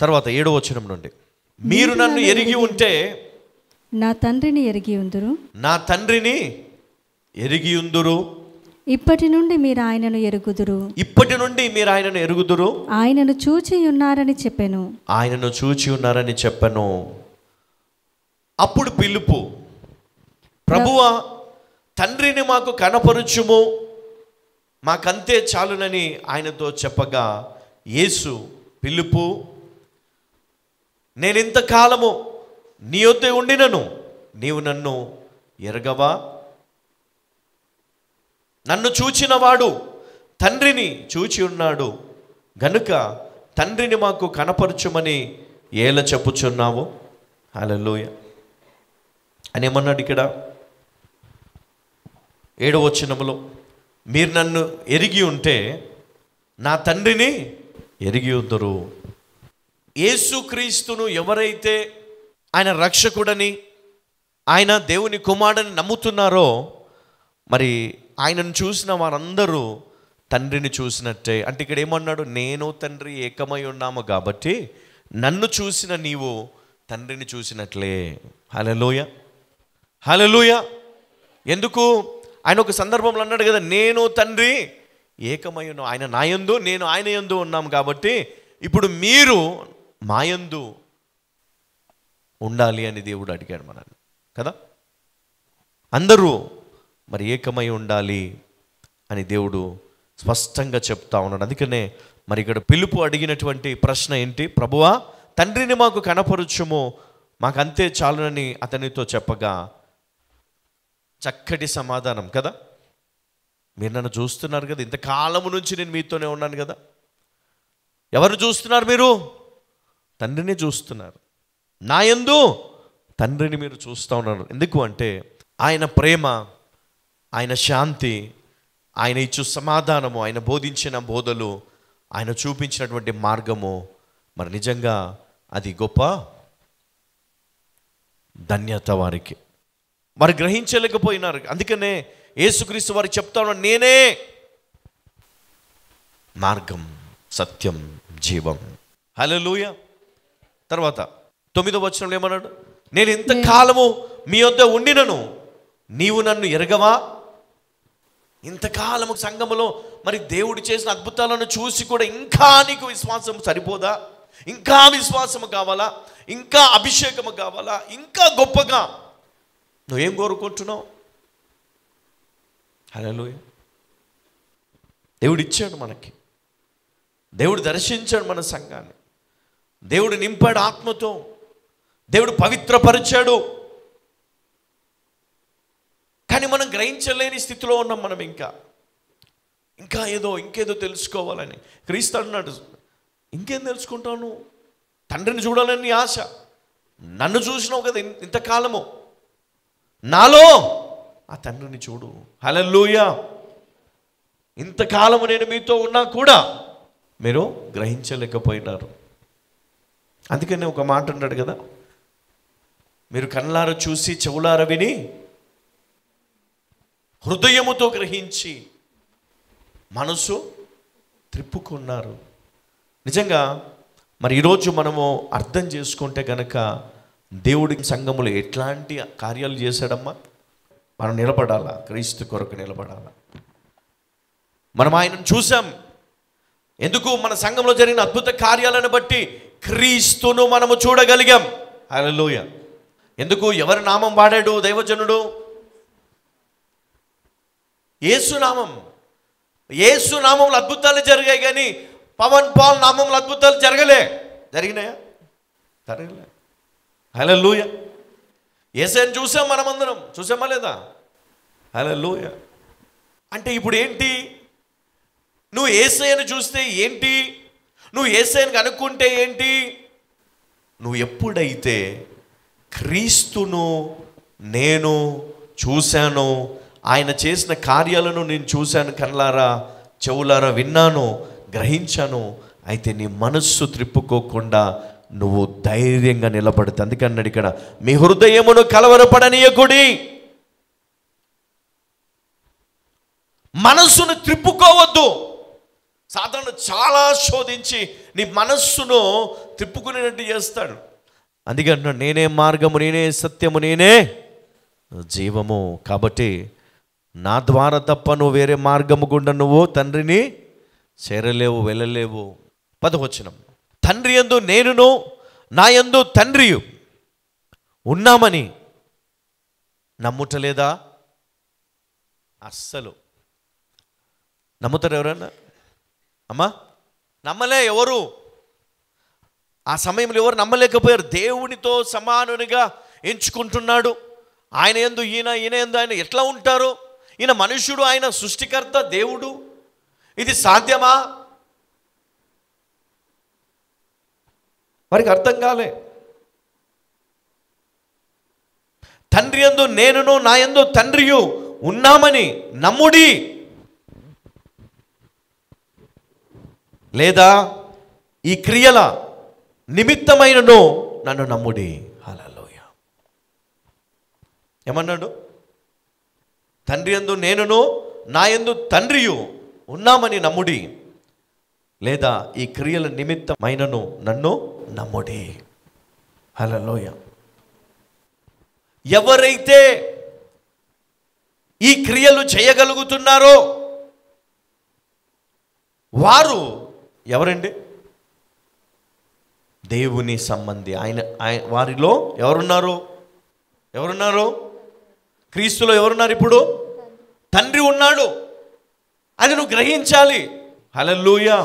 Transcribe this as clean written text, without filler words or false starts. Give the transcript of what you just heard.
తర్వాత 7వ వచనం నుండి, మీరు నన్ను ఎరిగి ఉంటే నా తండ్రిని ఎరిగి ఉందురు, నా తండ్రిని ఎరిగి ఉందురు. ఇప్పటి నుండి మీరు ఆయనను ఎరుగుదురు, ఇప్పటి నుండి మీరు ఆయనను ఎరుగుదురు. ఆయనను చూచి ఉన్నారని చెప్పెను, ఆయనను చూచి ఉన్నారని చెప్పను. అప్పుడు పిలుపు, ప్రభువా తండ్రిని మాకు కనపరుచుము, మాకంతే చాలునని ఆయనతో చెప్పగా, యేసు పిలుపు, నేను ఇంతకాలము నీ యొద్ద ఉండినను నీవు నన్ను ఎరగవా? నన్ను చూచినవాడు తండ్రిని చూచి ఉన్నాడు గనుక తండ్రిని మాకు కనపరచుమని ఏల చెప్పుచున్నావు? హల్లెలూయా అని ఏమన్నాడు ఇక్కడ 7వ వచనంలో, మీరు నన్ను ఎరిగి ఉంటే నా తండ్రిని ఎరిగి ఉందరు. యేసుక్రీస్తును ఎవరైతే ఆయన రక్షకుడని, ఆయన దేవుని కుమారుడని నమ్ముతున్నారో, మరి ఆయనను చూసిన వారందరూ తండ్రిని చూసినట్టే. అంటే ఇక్కడ ఏమన్నాడు, నేను తండ్రి ఏకమై ఉన్నాము కాబట్టి నన్ను చూసిన నీవు తండ్రిని చూసినట్లే. హల్లెలూయా, హల్లెలూయా. ఎందుకు? ఆయన ఒక సందర్భంలో అన్నాడు కదా, నేను తండ్రి ఏకమై ఉన్నాం, ఆయన నా యందు నేను ఆయన యందు ఉన్నాం కాబట్టి ఇప్పుడు మీరు మా యందు ఉండాలి అని దేవుడు అడిగాడు మనల్ని కదా. అందరూ మరి ఏకమై ఉండాలి అని దేవుడు స్పష్టంగా చెప్తా ఉన్నాడు. అందుకనే మరి ఇక్కడ పిలుపు అడిగినటువంటి ప్రశ్న ఏంటి? ప్రభువా తండ్రిని మాకు కనపరుచుము, మాకంతే చాలునని అతనితో చెప్పగా, చక్కటి సమాధానం కదా. మీరు నన్ను చూస్తున్నారు కదా, ఇంతకాలము నుంచి నేను మీతోనే ఉన్నాను కదా. ఎవరు చూస్తున్నారు? మీరు తండ్రిని చూస్తున్నారు. నా యందు తండ్రిని మీరు చూస్తూ ఉన్నారు. ఎందుకు అంటే ఆయన ప్రేమ, ఆయన శాంతి, ఆయన ఇచ్చు సమాధానము, ఆయన బోధించిన బోధలు, ఆయన చూపించినటువంటి మార్గము మరి నిజంగా అది గొప్ప ధన్యత వారికి. వారు గ్రహించలేకపోయినారు. అందుకనే యేసుక్రీస్తు వారికి చెప్తా ఉన్నాడు, నేనే మార్గం, సత్యం, జీవం. హల్లెలూయా. తర్వాత 9వ వచనంలో ఏమన్నాడు? నేను ఇంతకాలము మీ వద్ద ఉండినను నీవు నన్ను ఎరగవా? ఇంతకాలము సంఘములో మరి దేవుడు చేసిన అద్భుతాలను చూసి కూడా ఇంకా నీకు విశ్వాసం సరిపోదా? ఇంకా విశ్వాసము కావాలా? ఇంకా అభిషేకము కావాలా? ఇంకా గొప్పగా నువ్వేం కోరుకుంటున్నావు? హల్లెలూయా. దేవుడు ఇచ్చాడు మనకి, దేవుడు దర్శించాడు మన సంఘాన్ని, దేవుడు నింపాడు ఆత్మతో, దేవుడు పవిత్రపరిచాడు. కానీ మనం గ్రహించలేని స్థితిలో ఉన్నాం. మనం ఇంకేదో తెలుసుకోవాలని. క్రీస్తు అన్నాడు, ఇంకేం తెలుసుకుంటాను? తండ్రిని చూడాలని ఆశ. నన్ను చూసినావు కదా ఇంతకాలము, నాలో ఆ తండ్రిని చూడు. హల్లెలూయా. ఇంతకాలము నేను మీతో ఉన్నా కూడా మీరు గ్రహించలేకపోయినారు. అందుకనే ఒక మాట అన్నాడు కదా, మీరు కళ్ళార చూసి చెవులార విని హృదయముతో గ్రహించి మనసు త్రిప్పుకున్నారు. నిజంగా మరి ఈరోజు మనము అర్థం చేసుకుంటే కనుక దేవుడి సంఘములో ఎట్లాంటి కార్యాలు చేశాడమ్మా. మనం నిలబడాలా, క్రీస్తు కొరకు నిలబడాలా. మనం ఆయనను చూసాం. ఎందుకు? మన సంఘంలో జరిగిన అద్భుత కార్యాలను బట్టి క్రీస్తును మనము చూడగలిగాం. హల్లెలూయా. ఎందుకు? ఎవరి నామం వాడాడు దైవజనుడు? యేసు నామం. యేసు నామంలో అద్భుతాలు జరిగాయి, కానీ పవన్ పాల్ నామంలో అద్భుతాలు జరిగినాయా? జరగలే. హల్లెలూయా. యేసుని చూసాం, మనమందరం చూసామా లేదా? హల్లెలూయా. అంటే ఇప్పుడు ఏంటి? నువ్వు యేసయ్యను చూస్తే ఏంటి? నువ్వు యేసయ్యను కనుక్కుంటే ఏంటి? నువ్వు ఎప్పుడైతే క్రీస్తును నేను చూశాను, ఆయన చేసిన కార్యాలను నేను చూశాను, కళ్ళారా చెవులారా విన్నాను, గ్రహించాను, అయితే నీ మనస్సు త్రిప్పుకోకుండా నువ్వు ధైర్యంగా నిలబడుతుంది. అందుకన్నాడు ఇక్కడ, మీ హృదయమును కలవరపడనీయకుడి. మనస్సును త్రిప్పుకోవద్దు. సాతాను చాలా శోధించి నీ మనస్సును తిప్పుకునేటట్టు చేస్తాడు. అందుకే అంటున్నాడు, నేనే మార్గము, నేనే సత్యము, నేనే జీవము. కాబట్టి నా ద్వారా తప్ప నువ్వు వేరే మార్గము గుండా నువ్వు తండ్రిని చేరలేవు, వెళ్ళలేవు. 10వ వచనం, తండ్రి యందు నేనును నా యందు తండ్రియు ఉన్నామని నమ్ముటలేదా? అస్సలు నమ్ముతారు ఎవరన్నా? అమ్మా నమ్మలే ఎవరు. ఆ సమయంలో ఎవరు నమ్మలేకపోయారు. దేవునితో సమానునిగా ఎంచుకుంటున్నాడు. ఆయన యందు ఈయన యందు ఆయన ఎట్లా ఉంటారు? ఈయన మనుష్యుడు, ఆయన సృష్టికర్త దేవుడు. ఇది సాధ్యమా? వారికి అర్థం కాలే. తండ్రి యందు నేనును నా యందు తండ్రియు ఉన్నామని నమ్ముడి, లేదా ఈ క్రియల నిమిత్తమైనను నన్ను నమ్ముడి. హల్లెలూయా. ఏమన్నాడు? తండ్రి యందు నేనును నా యందు తండ్రియు ఉన్నామని నమ్ముడి, లేదా ఈ క్రియల నిమిత్తమైనను నన్ను నమ్ముడి. హల్లెలూయా. ఎవరైతే ఈ క్రియలు చేయగలుగుతున్నారో వారు ఎవరండి? దేవుని సంబంధి. ఆయన వారిలో ఎవరున్నారు? క్రీస్తులో ఎవరున్నారు? ఇప్పుడు తండ్రి ఉన్నాడు. అది నువ్వు గ్రహించాలి. హల్లెలూయా.